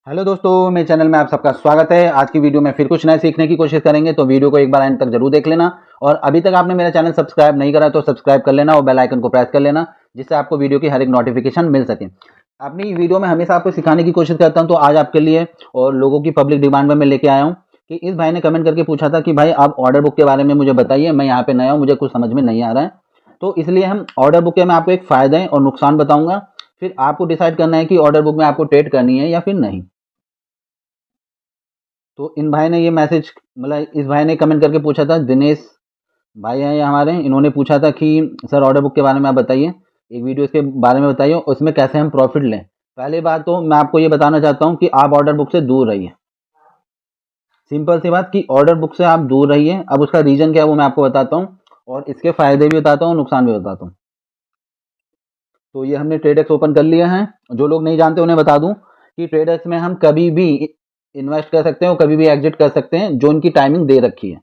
Hello दोस्तों, मेरे channel में आप सबका स्वागत है। आज की वीडियो में फिर कुछ नया सीखने की कोशिश करेंगे, तो वीडियो को एक बार एंड तक जरूर देख लेना। और अभी तक आपने मेरा चैनल सब्सक्राइब नहीं करा तो सब्सक्राइब कर लेना और बेल आइकन को प्रेस कर लेना, जिससे आपको वीडियो की हर एक नोटिफिकेशन मिल सके। अपनी वीडियो में हमेशा आपको सिखाने की कोशिश करता हूँ, तो आज आपके लिए और लोगों की पब्लिक डिमांड में मैं लेके आया हूँ कि इस भाई ने कमेंट करके पूछा था कि भाई आप ऑर्डर बुक के बारे में मुझे बताइए, मैं यहाँ पे नया हूँ, मुझे कुछ समझ में नहीं आ रहा है। तो इसलिए हम ऑर्डर बुक के मैं आपको एक फायदे और नुकसान बताऊंगा, फिर आपको डिसाइड करना है कि ऑर्डर बुक में आपको ट्रेड करनी है या फिर नहीं। तो इन भाई ने ये मैसेज मतलब इस भाई ने कमेंट करके पूछा था, दिनेश भाई हैं ये हमारे, इन्होंने पूछा था कि सर ऑर्डर बुक के बारे में आप बताइए, एक वीडियो इसके बारे में बताइए, उसमें कैसे हम प्रॉफिट लें। पहली बात तो मैं आपको ये बताना चाहता हूँ कि आप ऑर्डर बुक से दूर रहिए। सिंपल सी बात कि ऑर्डर बुक से आप दूर रहिए। अब उसका रीजन क्या है वो मैं आपको बताता हूँ, और इसके फायदे भी बताता हूँ, नुकसान भी बताता हूँ। तो ये हमने ट्रेडेक्स ओपन कर लिया है। जो लोग नहीं जानते उन्हें बता दूं कि ट्रेडेक्स में हम कभी भी इन्वेस्ट कर सकते हैं और कभी भी एग्जिट कर सकते हैं, जो इनकी टाइमिंग दे रखी है।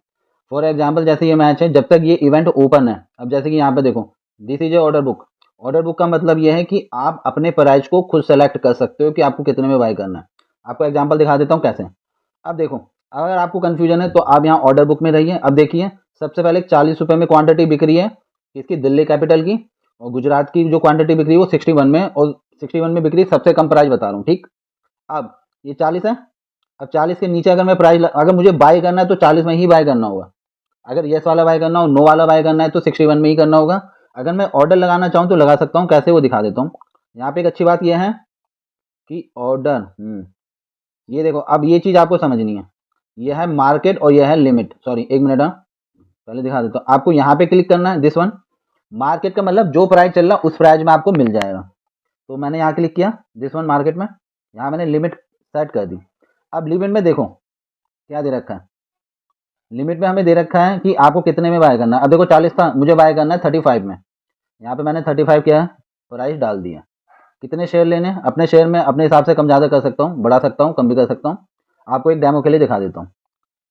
फॉर एग्जांपल जैसे ये मैच है, जब तक ये इवेंट ओपन है, अब जैसे कि यहाँ पे देखो, this is a order book. Order book का मतलब ये है कि आप अपने प्राइस को खुद सेलेक्ट कर सकते हो कि आपको कितने में बाय करना है। आपको एग्जाम्पल दिखा देता हूँ कैसे। अब देखो, अगर आपको कंफ्यूजन है तो आप यहाँ ऑर्डर बुक में रहिए। अब देखिए, सबसे पहले 40 रुपये में क्वांटिटी बिक रही है, इसकी दिल्ली कैपिटल की। और गुजरात की जो क्वांटिटी बिक रही है वो 61 में, और 61 में बिक रही है, सबसे कम प्राइस बता रहा हूँ, ठीक। अब ये 40 है। अब 40 के नीचे अगर मैं प्राइस अगर मुझे बाय करना है तो 40 में ही बाय करना होगा। अगर यस वाला बाय करना हो, नो वाला बाय करना है तो 61 में ही करना होगा। अगर मैं ऑर्डर लगाना चाहूँ तो लगा सकता हूँ, कैसे वो दिखा देता हूँ। यहाँ पे एक अच्छी बात यह है कि ऑर्डर ये देखो, अब ये चीज़ आपको समझनी है। यह है मार्केट और यह है लिमिट। सॉरी, एक मिनट, हाँ पहले दिखा देता हूँ। आपको यहाँ पे क्लिक करना है, दिस वन। मार्केट का मतलब जो प्राइस चल रहा है उस प्राइस में आपको मिल जाएगा। तो मैंने यहाँ क्लिक किया, दिस वन मार्केट में। यहाँ मैंने लिमिट सेट कर दी। अब लिमिट में देखो क्या दे रखा है। लिमिट में हमें दे रखा है कि आपको कितने में बाय करना है। अब देखो 40 था, मुझे बाय करना है 35 में। यहाँ पे मैंने 35 किया है, प्राइस डाल दिया। कितने शेयर लेने हैं? अपने शेयर में अपने हिसाब से कम ज़्यादा कर सकता हूँ, बढ़ा सकता हूँ, कम भी कर सकता हूँ। आपको एक डेमो के लिए दिखा देता हूँ।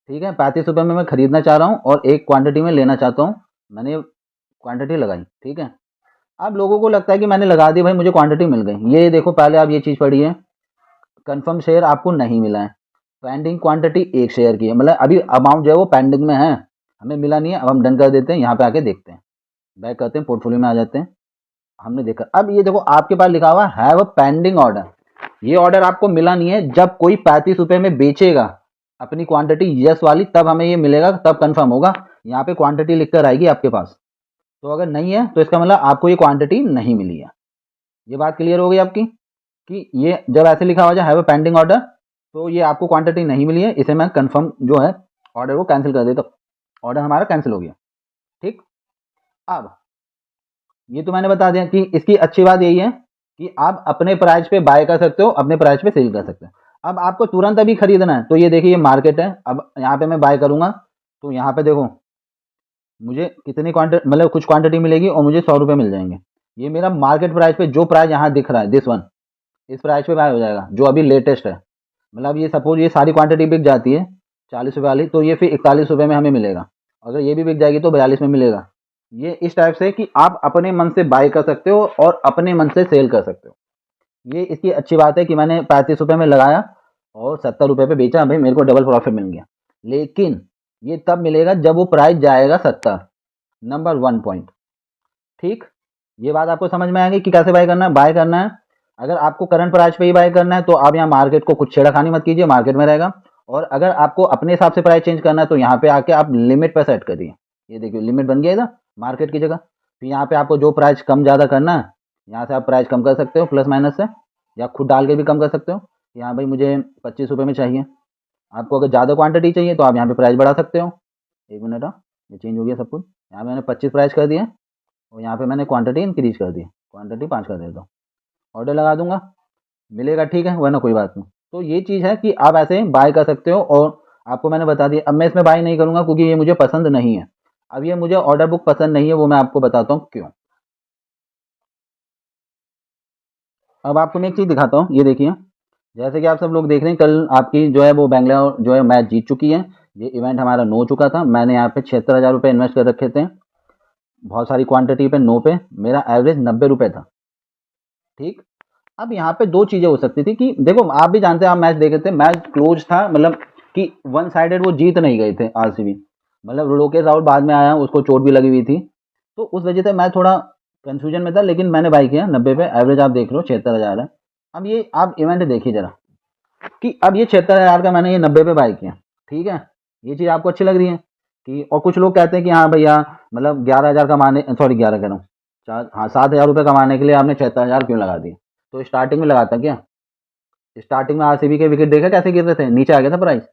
ठीक है, 35 रुपये में मैं खरीदना चाह रहा हूँ और एक क्वांटिटी में लेना चाहता हूँ। मैंने क्वांटिटी लगाई, ठीक है। अब लोगों को लगता है कि मैंने लगा दी, भाई मुझे क्वांटिटी मिल गई। ये देखो, पहले आप ये चीज़ पढ़िए, कंफर्म शेयर आपको नहीं मिला है। पेंडिंग क्वांटिटी एक शेयर की है, मतलब अभी अमाउंट जो है वो पेंडिंग में है, हमें मिला नहीं है। अब हम डन कर देते हैं, यहाँ पे आके देखते हैं, बैक करते हैं, पोर्टफोलियो में आ जाते हैं। हमने देखा, अब ये देखो आपके पास लिखा हुआ है वो पेंडिंग ऑर्डर। ये ऑर्डर आपको मिला नहीं है। जब कोई 35 रुपये में बेचेगा अपनी क्वांटिटी यस वाली, तब हमें ये मिलेगा, तब कंफर्म होगा। यहाँ पे क्वांटिटी लिख कर आएगी आपके पास। तो अगर नहीं है तो इसका मतलब आपको ये क्वांटिटी नहीं मिली है। ये बात क्लियर हो गई आपकी कि ये जब ऐसे लिखा हुआ है हैव अ पेंडिंग ऑर्डर, तो ये आपको क्वांटिटी नहीं मिली है। इसे मैं कंफर्म जो है ऑर्डर को कैंसिल कर देता हूँ। ऑर्डर हमारा कैंसिल हो गया, ठीक। अब ये तो मैंने बता दिया कि इसकी अच्छी बात यही है कि आप अपने प्राइस पे बाय कर सकते हो, अपने प्राइस पे सेल कर सकते हो। अब आपको तुरंत अभी खरीदना है तो ये देखिए, ये मार्केट है। अब यहाँ पे मैं बाय करूंगा तो यहाँ पे देखो, मुझे कितनी क्वांटिटी मतलब कुछ क्वांटिटी मिलेगी और मुझे 100 रुपये मिल जाएंगे। ये मेरा मार्केट प्राइस पे जो प्राइस यहाँ दिख रहा है, दिस वन, इस प्राइस पे बाय हो जाएगा, जो अभी लेटेस्ट है। मतलब ये सपोज ये सारी क्वांटिटी बिक जाती है 40 रुपये वाली, तो ये फिर 41 रुपये में हमें मिलेगा। अगर ये भी बिक जाएगी तो 42 में मिलेगा। ये इस टाइप से कि आप अपने मन से बाय कर सकते हो और अपने मन से सेल कर सकते हो। ये इसकी अच्छी बात है कि मैंने 35 रुपये में लगाया और 70 रुपये पे बेचा, भाई मेरे को डबल प्रॉफिट मिल गया। लेकिन ये तब मिलेगा जब वो प्राइस जाएगा 70, नंबर 1 पॉइंट, ठीक। ये बात आपको समझ में आएगी कि कैसे बाय करना है। बाय करना है, अगर आपको करंट प्राइस पे ही बाय करना है तो आप यहाँ मार्केट को कुछ छेड़खानी मत कीजिए, मार्केट में रहेगा। और अगर आपको अपने हिसाब से प्राइस चेंज करना है तो यहाँ पे आके आप लिमिट पे सेट करिए। ये देखिए, लिमिट बन गया इधर मार्केट की जगह। फिर यहाँ पे आपको जो प्राइस कम ज़्यादा करना है, यहाँ से आप प्राइस कम कर सकते हो प्लस माइनस से, या खुद डाल के भी कम कर सकते हो। यहाँ भाई मुझे 25 रुपये में चाहिए। आपको अगर ज़्यादा क्वांटिटी चाहिए तो आप यहाँ पे प्राइस बढ़ा सकते हो। एक मिनट, हाँ ये चेंज हो गया सब कुछ। यहाँ मैंने 25 प्राइस कर दिया और यहाँ पे मैंने क्वांटिटी इंक्रीज कर दी, क्वांटिटी 5 कर देता हूँ। ऑर्डर लगा दूंगा, मिलेगा, ठीक है, वरना कोई बात नहीं। तो ये चीज़ है कि आप ऐसे बाय कर सकते हो। और आपको मैंने बता दिया, अब मैं इसमें बाय नहीं करूंगा क्योंकि ये मुझे पसंद नहीं है। अब ये मुझे ऑर्डर बुक पसंद नहीं है, वो मैं आपको बताता हूँ क्यों। अब आपको मैं एक चीज़ दिखाता हूँ, ये देखिए, जैसे कि आप सब लोग देख रहे हैं, कल आपकी जो है वो बैंगलोर जो है मैच जीत चुकी है। ये इवेंट हमारा नो चुका था। मैंने यहाँ पे 76,000 रुपये इन्वेस्ट कर रखे थे, बहुत सारी क्वांटिटी पे, नो पे। मेरा एवरेज 90 रुपये था, ठीक। अब यहाँ पे दो चीज़ें हो सकती थी कि देखो आप भी जानते हैं, आप मैच देखे थे, मैच क्लोज था, मतलब कि वन साइडेड वो जीत नहीं गए थे आरसीबी। मतलब लोकेश राहुल बाद में आया, उसको चोट भी लगी हुई थी, तो उस वजह से मैं थोड़ा कंफ्यूजन में था, लेकिन मैंने बाई किया 90 पे। एवरेज आप देख लो 76,000 है। अब ये आप इवेंट देखिए जरा कि अब ये 76,000 का मैंने ये 90 पे बाई किया, ठीक है। ये चीज़ आपको अच्छी लग रही है कि, और कुछ लोग कहते हैं कि हाँ भैया मतलब 11,000 कमाने, सॉरी 11 कह रहा हूँ, चार, हाँ 7,000 रुपये कमाने के लिए आपने 76,000 क्यों लगा दिए? तो स्टार्टिंग में लगाता क्या? स्टार्टिंग में आरसीबी के विकेट देखा कैसे गिर रहे थे, नीचे आ गया था प्राइस।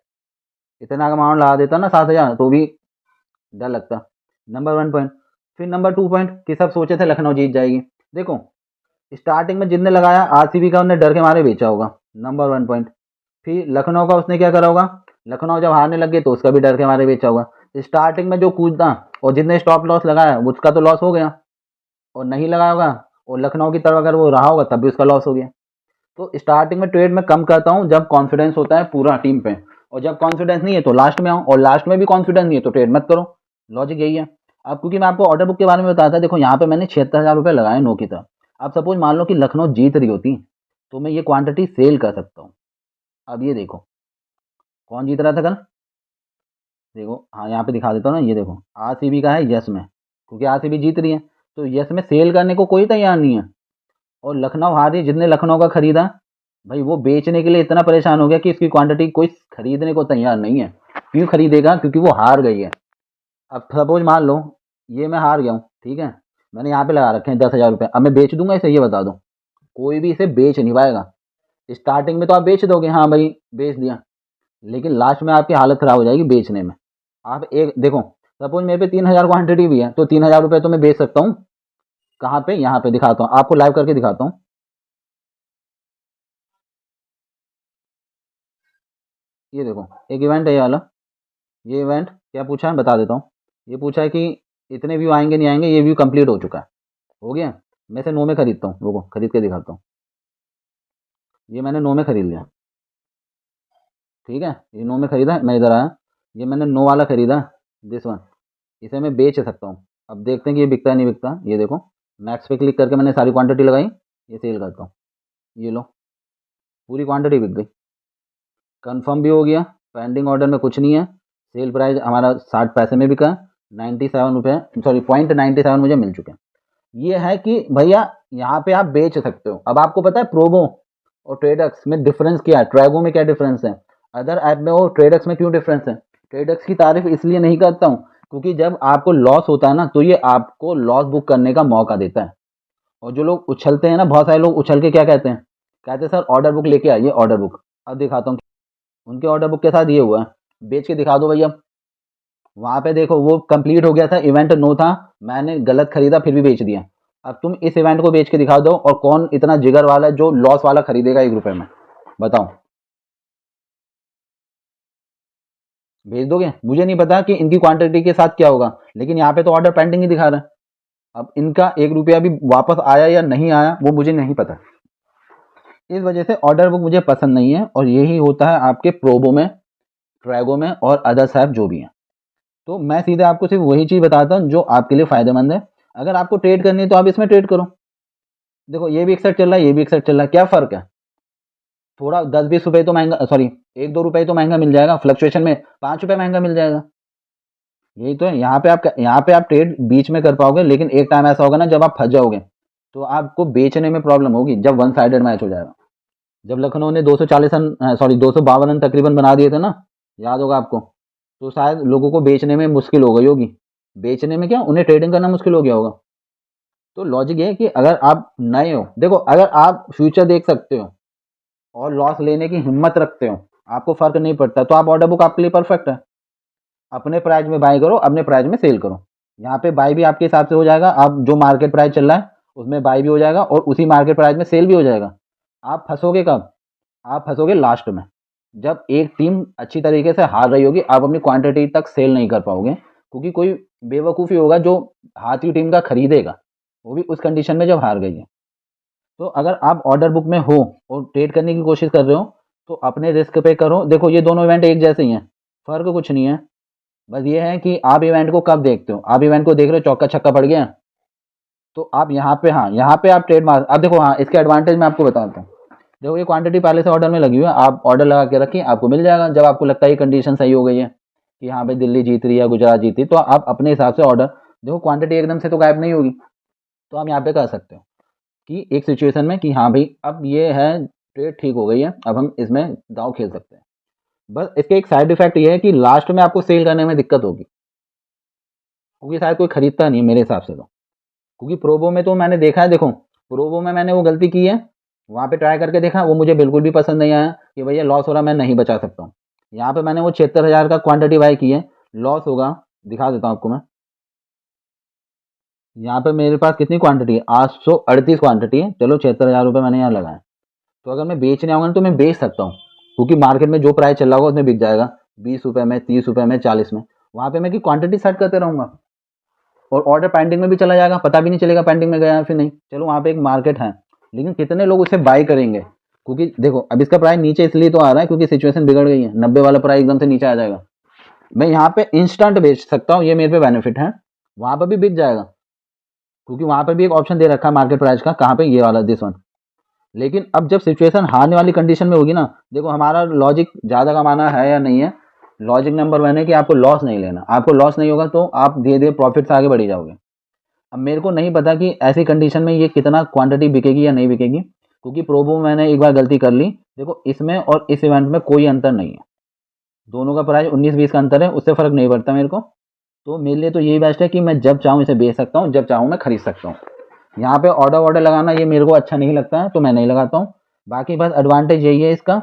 इतना का अमाउंट लगा देता ना 7,000 तो भी डर लगता। Number 1 point. फिर नंबर 2 पॉइंट कि सब सोचे थे लखनऊ जीत जाएगी। देखो स्टार्टिंग में जिसने लगाया आरसीबी का, उन्हें डर के मारे बेचा होगा, नंबर 1 पॉइंट। फिर लखनऊ का उसने क्या करा होगा, लखनऊ जब हारने लग गए तो उसका भी डर के मारे बेचा होगा। स्टार्टिंग में जो कूदा और जिसने स्टॉप लॉस लगाया उसका तो लॉस हो गया, और नहीं लगाया होगा और लखनऊ की तरफ अगर वो रहा होगा तब भी उसका लॉस हो गया। तो स्टार्टिंग में ट्रेड में कम करता हूँ जब कॉन्फिडेंस होता है पूरा टीम पे, और जब कॉन्फिडेंस नहीं है तो लास्ट में आऊँ, और लास्ट में भी कॉन्फिडेंस नहीं है तो ट्रेड मत करो। लॉजिक यही है। अब क्योंकि मैं आपको ऑर्डर बुक के बारे में बताया था, देखो यहाँ पे मैंने 76,000 रुपये लगाए नो की तरफ। अब सपोज मान लो कि लखनऊ जीत रही होती तो मैं ये क्वांटिटी सेल कर सकता हूँ। अब ये देखो कौन जीत रहा था कल, देखो हाँ यहाँ पे दिखा देता हूँ ना, ये देखो आरसीबी का है यस में, क्योंकि आरसीबी जीत रही है तो यस में सेल करने को कोई तैयार नहीं है। और लखनऊ हार रही, जितने लखनऊ का खरीदा भाई वो बेचने के लिए इतना परेशान हो गया कि इसकी क्वांटिटी कोई खरीदने को तैयार नहीं है। क्यों खरीदेगा? क्योंकि वो हार गई है। अब सपोज मान लो ये मैं हार गया हूँ, ठीक है, मैंने यहाँ पे लगा रखे हैं 10,000 रुपये, अब मैं बेच दूंगा इसे, ये बता दो? कोई भी इसे बेच नहीं पाएगा। स्टार्टिंग में तो आप बेच दोगे, हाँ भाई बेच दिया, लेकिन लास्ट में आपकी हालत खराब हो जाएगी बेचने में। आप एक देखो, सपोज मेरे पे 3,000 क्वांटिटी भी है तो 3,000 रुपये तो मैं बेच सकता हूँ। कहाँ पे? यहाँ पे दिखाता हूँ आपको, लाइव करके दिखाता हूँ। ये देखो एक इवेंट है ये वाला। ये इवेंट क्या पूछा है बता देता हूँ। ये पूछा है कि इतने व्यू आएंगे नहीं आएंगे, ये व्यू कंप्लीट हो चुका है, हो गया। मैं इसे 9 में खरीदता हूँ, रुको खरीद के दिखाता हूँ। ये मैंने 9 में खरीद लिया, ठीक है, ये 9 में खरीदा, मैं इधर आया, ये मैंने 9 वाला खरीदा, दिस वन। इसे मैं बेच सकता हूँ। अब देखते हैं कि ये बिकता है नहीं बिकता। ये देखो मैक्स पे क्लिक करके मैंने सारी क्वांटिटी लगाई, ये सेल करता हूँ, ये लो पूरी क्वांटिटी बिक गई, कंफर्म भी हो गया। पेंडिंग ऑर्डर में कुछ नहीं है। सेल प्राइस हमारा 60 पैसे में बिका, 97 रुपये, सॉरी 0.97 मुझे मिल चुके हैं। ये है कि भैया यहाँ पे आप बेच सकते हो। अब आपको पता है प्रोबो और ट्रेडक्स में डिफरेंस क्या है, ट्रैगो में क्या डिफरेंस है, अदर ऐप में और ट्रेडक्स में क्यों डिफरेंस है? ट्रेडक्स की तारीफ इसलिए नहीं करता हूँ क्योंकि जब आपको लॉस होता है ना तो ये आपको लॉस बुक करने का मौका देता है। और जो लोग उछलते हैं ना, बहुत सारे लोग उछल के क्या कहते हैं, कहते हैं सर ऑर्डर बुक लेके आइए ऑर्डर बुक। अब दिखाता हूँ उनके ऑर्डर बुक के साथ ये हुआ है, बेच के दिखा दो भैया। वहां पे देखो वो कंप्लीट हो गया था, इवेंट नो था, मैंने गलत खरीदा फिर भी बेच दिया। अब तुम इस इवेंट को बेच के दिखा दो, और कौन इतना जिगर वाला है जो लॉस वाला खरीदेगा 1 रुपए में, बताओ? भेज दोगे? मुझे नहीं पता कि इनकी क्वांटिटी के साथ क्या होगा, लेकिन यहाँ पे तो ऑर्डर पेंडिंग ही दिखा रहा है। अब इनका 1 रुपया भी वापस आया या नहीं आया वो मुझे नहीं पता। इस वजह से ऑर्डर बुक मुझे पसंद नहीं है, और यही होता है आपके प्रोबो में, ट्रैगो में और अदर्स ऐप जो भी हैं। तो मैं सीधे आपको सिर्फ वही चीज़ बताता हूँ जो आपके लिए फ़ायदेमंद है। अगर आपको ट्रेड करनी है तो आप इसमें ट्रेड करो। देखो ये भी एक साइड चल रहा है, ये भी एक साइड चल रहा है, क्या फ़र्क है? थोड़ा 10-20 रुपये तो महंगा, सॉरी 1-2 रुपये तो महंगा मिल जाएगा, फ्लक्चुएशन में 5 रुपये महंगा मिल जाएगा। यही तो है। यहाँ पे आप ट्रेड बीच में कर पाओगे, लेकिन एक टाइम ऐसा होगा ना जब आप फंस जाओगे, तो आपको बेचने में प्रॉब्लम होगी जब वन साइडेड मैच हो जाएगा। जब लखनऊ ने 240 रन, सॉरी 252 रन तकरीबन बना दिए थे ना, याद होगा आपको, तो शायद लोगों को बेचने में मुश्किल हो गई होगी। बेचने में क्या, उन्हें ट्रेडिंग करना मुश्किल हो गया होगा। तो लॉजिक ये है कि अगर आप नए हो, देखो अगर आप फ्यूचर देख सकते हो और लॉस लेने की हिम्मत रखते हो, आपको फर्क नहीं पड़ता, तो आप ऑर्डर बुक आपके लिए परफेक्ट है। अपने प्राइस में बाई करो, अपने प्राइस में सेल करो। यहाँ पे बाई भी आपके हिसाब से हो जाएगा, आप जो मार्केट प्राइस चल रहा है उसमें बाई भी हो जाएगा और उसी मार्केट प्राइस में सेल भी हो जाएगा। आप फंसोगे कब? आप फंसोगे लास्ट में, जब एक टीम अच्छी तरीके से हार रही होगी, आप अपनी क्वांटिटी तक सेल नहीं कर पाओगे, क्योंकि कोई बेवकूफ़ी होगा जो हारती टीम का खरीदेगा, वो भी उस कंडीशन में जब हार गई है। तो अगर आप ऑर्डर बुक में हो और ट्रेड करने की कोशिश कर रहे हो तो अपने रिस्क पे करो। देखो ये दोनों इवेंट एक जैसे ही हैं, फ़र्क कुछ नहीं है। बस ये है कि आप इवेंट को कब देखते हो। आप इवेंट को देख रहे हो चौका छक्का पड़ गया, तो आप यहाँ पे, हाँ यहाँ पे आप ट्रेड मार, अब देखो हाँ इसके एडवांटेज मैं आपको बताता हूँ। देखो ये क्वांटिटी पहले से ऑर्डर में लगी हुई है, आप ऑर्डर लगा के रखिए, आपको मिल जाएगा। जब आपको लगता है ये कंडीशन सही हो गई है कि हाँ भाई दिल्ली जीत रही है, गुजरात जीत रही है, तो आप अपने हिसाब से ऑर्डर, देखो क्वांटिटी एकदम से तो गायब नहीं होगी, तो आप यहाँ पे कर सकते हो कि एक सिचुएशन में कि हाँ भाई अब ये है, ट्रेड ठीक हो गई है, अब हम इसमें दांव खेल सकते हैं। बस इसके एक साइड इफेक्ट ये है कि लास्ट में आपको सेल करने में दिक्कत होगी, क्योंकि शायद कोई खरीदता नहीं है मेरे हिसाब से तो। क्योंकि प्रोबो में तो मैंने देखा है, देखो प्रोबो में मैंने वो गलती की है, वहाँ पे ट्राई करके देखा, वो मुझे बिल्कुल भी पसंद नहीं आया कि भैया लॉस हो रहा, मैं नहीं बचा सकता हूँ। यहाँ पे मैंने वो 76,000 का क्वांटिटी बाय की है, लॉस होगा, दिखा देता हूँ आपको मैं। यहाँ पे मेरे पास कितनी क्वांटिटी है, 838 क्वांटिटी है, चलो 76,000 रुपये मैंने यहाँ लगाए। तो अगर मैं बेचने आऊँगा ना तो मैं बेच सकता हूँ, क्योंकि मार्केट में जो प्राइस चल रहा होगा उसमें बिक जाएगा, 20 रुपये में, 30 रुपये में, 40 में। वहाँ पे मैं की क्वांटिटी सेट करते रहूँगा और ऑर्डर पेंडिंग में भी चला जाएगा, पता भी नहीं चलेगा पेंडिंग में गया है फिर नहीं। चलो वहाँ पे एक मार्केट है, लेकिन कितने लोग उसे बाय करेंगे? क्योंकि देखो अब इसका प्राइस नीचे इसलिए तो आ रहा है क्योंकि सिचुएशन बिगड़ गई है, 90 वाला प्राइस एकदम से नीचे आ जाएगा। मैं यहाँ पे इंस्टेंट बेच सकता हूँ, ये मेरे पे बेनिफिट है। वहाँ पर भी बिक जाएगा, क्योंकि वहाँ पर भी एक ऑप्शन दे रखा है मार्केट प्राइस का, कहाँ पे, ये वाला, दिस वन। लेकिन अब जब सिचुएशन हारने वाली कंडीशन में होगी ना, देखो हमारा लॉजिक ज़्यादा कमाना है या नहीं है, लॉजिक नंबर 1 है कि आपको लॉस नहीं लेना। आपको लॉस नहीं होगा तो आप धीरे धीरे प्रॉफिट से आगे बढ़ी जाओगे। अब मेरे को नहीं पता कि ऐसी कंडीशन में ये कितना क्वांटिटी बिकेगी या नहीं बिकेगी, क्योंकि प्रोबो में मैंने एक बार गलती कर ली। देखो इसमें और इस इवेंट में कोई अंतर नहीं है, दोनों का प्राइस 19-20 का अंतर है, उससे फ़र्क नहीं पड़ता मेरे को। तो मेरे लिए तो यही बेस्ट है कि मैं जब चाहूँ इसे बेच सकता हूँ, जब चाहूँ मैं खरीद सकता हूँ। यहाँ पे ऑर्डर ऑर्डर लगाना ये मेरे को अच्छा नहीं लगता है, तो मैं नहीं लगाता हूँ। बाकी बस एडवांटेज यही है इसका,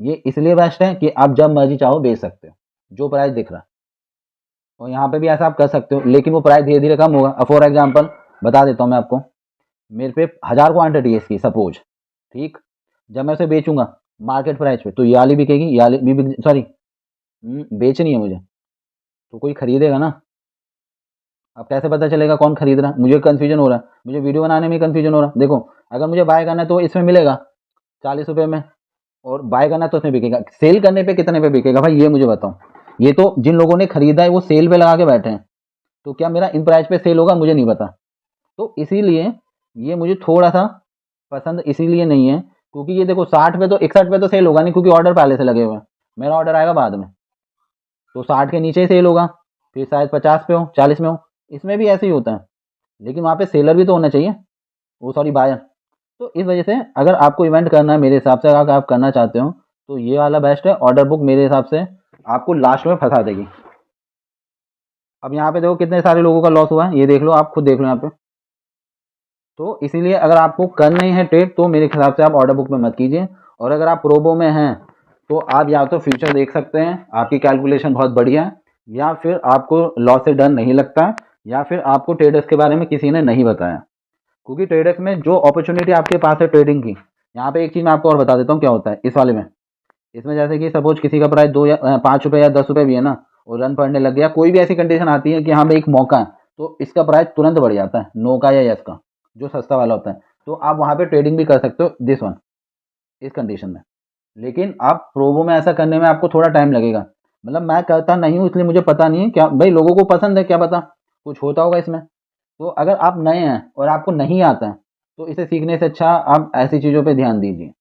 ये इसलिए बेस्ट है कि आप जब मर्जी चाहो बेच सकते हो, जो प्राइस दिख रहा है। और यहाँ पे भी ऐसा आप कर सकते हो, लेकिन वो प्राइस धीरे धीरे कम होगा। अब फॉर एग्जाम्पल बता देता हूँ मैं आपको, मेरे पे 1000 क्वांटिटी है इसकी सपोज, ठीक। जब मैं उसे बेचूंगा मार्केट प्राइस पे तो ये वाली बिकेगी, ये वाली भी बिक, सॉरी बेचनी है मुझे, तो कोई खरीदेगा ना। अब कैसे पता चलेगा कौन खरीद रहा है? मुझे कन्फ्यूजन हो रहा है, मुझे वीडियो बनाने में कन्फ्यूजन हो रहा है। देखो अगर मुझे बाय करना है तो इसमें मिलेगा 40 रुपये में, और बाय करना तो उसमें बिकेगा। सेल करने पे कितने पे बिकेगा भाई, ये मुझे बताओ। ये तो जिन लोगों ने खरीदा है वो सेल पे लगा के बैठे हैं, तो क्या मेरा इन प्राइस पे सेल होगा, मुझे नहीं पता। तो इसीलिए ये मुझे थोड़ा सा पसंद इसीलिए नहीं है, क्योंकि ये देखो 60 पे तो 61 पे तो सेल होगा नहीं, क्योंकि ऑर्डर पहले से लगे हुए हैं, मेरा ऑर्डर आएगा बाद में, तो 60 के नीचे ही सेल होगा, फिर शायद 50 पे हो, 40 में हो। इसमें भी ऐसे ही होता है, लेकिन वहाँ पे सेलर भी तो होना चाहिए, वो सॉरी बायर। तो इस वजह से अगर आपको इवेंट करना है, मेरे हिसाब से अगर आप करना चाहते हो तो ये वाला बेस्ट है। ऑर्डर बुक मेरे हिसाब से आपको लास्ट में फंसा देगी। अब यहाँ पे देखो कितने सारे लोगों का लॉस हुआ है, ये देख लो, आप खुद देख लो यहाँ पे। तो इसीलिए अगर आपको करनी है ट्रेड तो मेरे हिसाब से आप ऑर्डर बुक में मत कीजिए। और अगर आप प्रोबो में हैं तो आप या तो फ्यूचर देख सकते हैं, आपकी कैलकुलेशन बहुत बढ़िया है, या फिर आपको लॉस से डर नहीं लगता है, या फिर आपको ट्रेडर्स के बारे में किसी ने नहीं बताया। क्योंकि ट्रेडर्स में जो अपॉर्चुनिटी आपके पास है ट्रेडिंग की, यहाँ पे एक चीज़ मैं आपको और बता देता हूँ क्या होता है इस वाले में। इसमें जैसे कि सपोज किसी का प्राइस 2 या 5 रुपये या 10 रुपये भी है ना, और रन पड़ने लग गया, कोई भी ऐसी कंडीशन आती है कि हाँ भाई एक मौका है, तो इसका प्राइस तुरंत बढ़ जाता है, नो का या यस का, जो सस्ता वाला होता है। तो आप वहाँ पे ट्रेडिंग भी कर सकते हो, दिस वन, इस कंडीशन में। लेकिन आप प्रोबो में ऐसा करने में आपको थोड़ा टाइम लगेगा। मतलब मैं करता नहीं हूँ इसलिए मुझे पता नहीं है, क्या भाई लोगों को पसंद है क्या पता, कुछ होता होगा इसमें। तो अगर आप नए हैं और आपको नहीं आता है तो इसे सीखने से अच्छा आप ऐसी चीज़ों पे ध्यान दीजिए।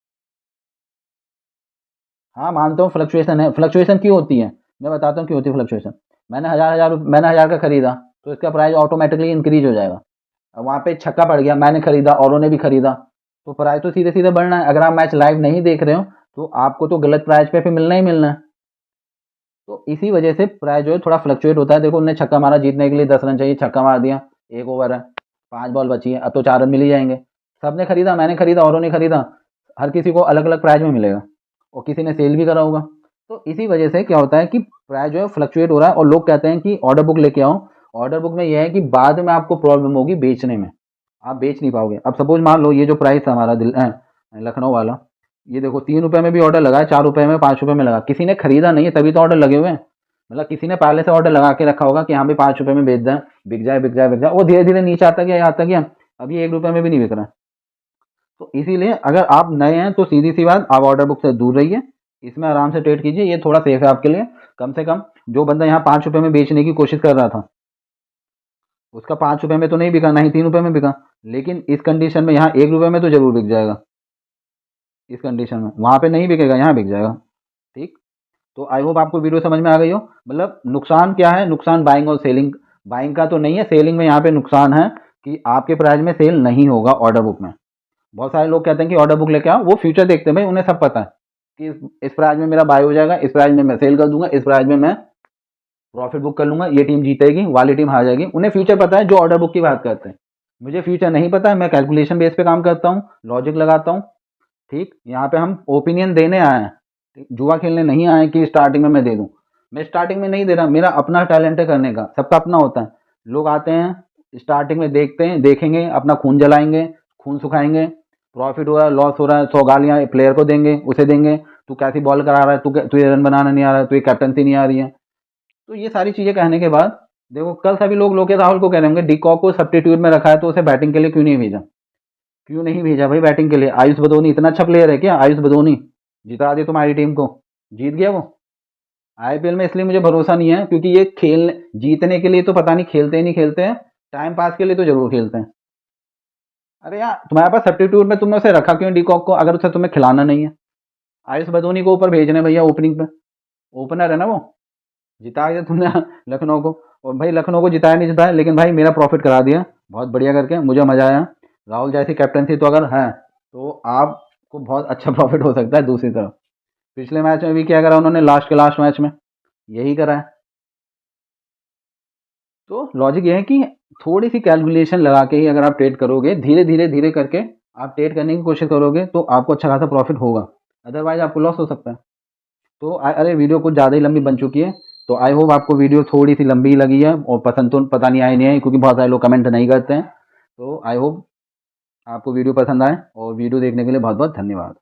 हाँ मानता हूँ फ्लक्चुएशन है, फ्लक्चुएशन क्यों होती है मैं बताता हूँ क्यों होती है फ्लक्चुएशन। मैंने हज़ार का खरीदा तो इसका प्राइस ऑटोमेटिकली इंक्रीज हो जाएगा। अब वहाँ पे छक्का पड़ गया, मैंने खरीदा, औरों ने भी खरीदा, तो प्राइस तो सीधे सीधे बढ़ना है। अगर आप मैच लाइव नहीं देख रहे हो तो आपको तो गलत प्राइस पे फिर मिलना ही मिलना है। तो इसी वजह से प्राइस जो है थोड़ा फ्लक्चुएट होता है। देखो उन्हें छक्का मारा, जीतने के लिए 10 रन चाहिए, छक्का मार दिया, एक ओवर है, 5 बॉल बची है, अब तो 4 रन मिल ही जाएंगे। सबने खरीदा, मैंने खरीदा, औरों ने खरीदा, हर किसी को अलग अलग प्राइस में मिलेगा, और किसी ने सेल भी करा होगा। तो इसी वजह से क्या होता है कि प्राइस जो है फ्लक्चुएट हो रहा है, और लोग कहते हैं कि ऑर्डर बुक लेके आओ। ऑर्डर बुक में यह है कि बाद में आपको प्रॉब्लम होगी बेचने में, आप बेच नहीं पाओगे। अब सपोज मान लो ये जो प्राइस था हमारा लखनऊ वाला, ये देखो 3 रुपये में भी ऑर्डर लगा है, 4 रुपये में, 5 रुपये में लगा, किसी ने खरीदा नहीं है तभी तो ऑर्डर लगे हुए हैं। मतलब किसी ने पहले से ऑर्डर लगा के रखा होगा कि हाँ भाई 5 रुपये में बेच दें, बिक जाए बिक जाए बिक जाए, वो धीरे धीरे नीचे आता गया आता गया, अभी 1 रुपये में भी नहीं बिक रहा है। तो इसीलिए अगर आप नए हैं तो सीधी सी बात, आप ऑर्डर बुक से दूर रहिए, इसमें आराम से ट्रेड कीजिए, ये थोड़ा सेफ है आपके लिए। कम से कम जो बंदा यहाँ 5 रुपये में बेचने की कोशिश कर रहा था उसका 5 रुपये में तो नहीं बिका, ना ही 3 रुपये में बिका, लेकिन इस कंडीशन में यहाँ 1 रुपये में तो ज़रूर बिक जाएगा। इस कंडीशन में वहाँ पे नहीं बिकेगा, यहाँ बिक जाएगा। ठीक, तो आई होप आपको वीडियो समझ में आ गई हो। मतलब नुकसान क्या है, नुकसान बाइंग और सेलिंग, बाइंग का तो नहीं है, सेलिंग में यहाँ पे नुकसान है कि आपके प्राइस में सेल नहीं होगा ऑर्डर बुक में। बहुत सारे लोग कहते हैं कि ऑर्डर बुक लेके आओ, वो फ्यूचर देखते हैं भाई, उन्हें सब पता है कि इस प्राइस में मेरा बाय हो जाएगा, इस प्राइस में मैं सेल कर दूंगा, इस प्राइस में मैं प्रॉफिट बुक कर लूंगा, ये टीम जीतेगी, वाली टीम हार जाएगी। उन्हें फ्यूचर पता है जो ऑर्डर बुक की बात करते हैं। मुझे फ्यूचर नहीं पता है, मैं कैलकुलेशन बेस पे काम करता हूँ, लॉजिक लगाता हूँ। ठीक, यहाँ पे हम ओपिनियन देने आए हैं, जुआ खेलने नहीं आए कि स्टार्टिंग में मैं दे दूँ। मैं स्टार्टिंग में नहीं दे रहा, मेरा अपना टैलेंट है करने का, सबका अपना होता है। लोग आते हैं स्टार्टिंग में, देखते हैं, देखेंगे, अपना खून जलाएंगे, खून सुखाएंगे, प्रॉफिट हो रहा है, लॉस हो रहा है, 100 गालियाँ प्लेयर को देंगे, उसे देंगे, तू कैसी बॉल करा रहा है, तुझे रन बनाना नहीं आ रहा है, तुझे कैप्टनसी नहीं आ रही है। तो ये सारी चीज़ें कहने के बाद देखो, कल सभी लोग लोकेश राहुल को कह रहे होंगे डी कॉक को सब्स्टिट्यूट में रखा है तो उसे बैटिंग के लिए क्यों नहीं भेजा, क्यों नहीं भेजा भाई बैटिंग के लिए। आयुष बदोनी इतना अच्छा प्लेयर है क्या? आयुष बदोनी जिता दी तुम्हारी टीम को, जीत गया वो आईपीएल में। इसलिए मुझे भरोसा नहीं है, क्योंकि ये खेल जीतने के लिए तो पता नहीं खेलते ही नहीं खेलते हैं, टाइम पास के लिए तो जरूर खेलते हैं। अरे यार, तुम्हारे पास सब्स्टिट्यूट में तुमने उसे रखा क्यों डीकॉक को, अगर उसे तुम्हें खिलाना नहीं है? आयुष बदोनी को ऊपर भेजने भैया, ओपनिंग पे, ओपनर है ना वो, जिता दिया तुमने लखनऊ को। और भाई लखनऊ को जिताया नहीं जिताया, लेकिन भाई मेरा प्रॉफिट करा दिया बहुत बढ़िया करके, मुझे मजा आया। राहुल जैसी कैप्टनसी तो अगर है तो आपको बहुत अच्छा प्रॉफिट हो सकता है। दूसरी तरफ पिछले मैच में भी क्या करा उन्होंने, लास्ट के लास्ट मैच में यही करा है। तो लॉजिक ये है कि थोड़ी सी कैलकुलेशन लगा के ही अगर आप ट्रेड करोगे, धीरे धीरे धीरे करके आप ट्रेड करने की कोशिश करोगे, तो आपको अच्छा खासा प्रॉफिट होगा, अदरवाइज आपको लॉस हो सकता है। तो अरे वीडियो कुछ ज़्यादा ही लंबी बन चुकी है, तो आई होप आपको वीडियो थोड़ी सी लंबी लगी है, और पसंद तो पता नहीं आई नहीं आई, क्योंकि बहुत सारे लोग कमेंट नहीं करते हैं। तो आई होप आपको वीडियो पसंद आए, और वीडियो देखने के लिए बहुत बहुत धन्यवाद।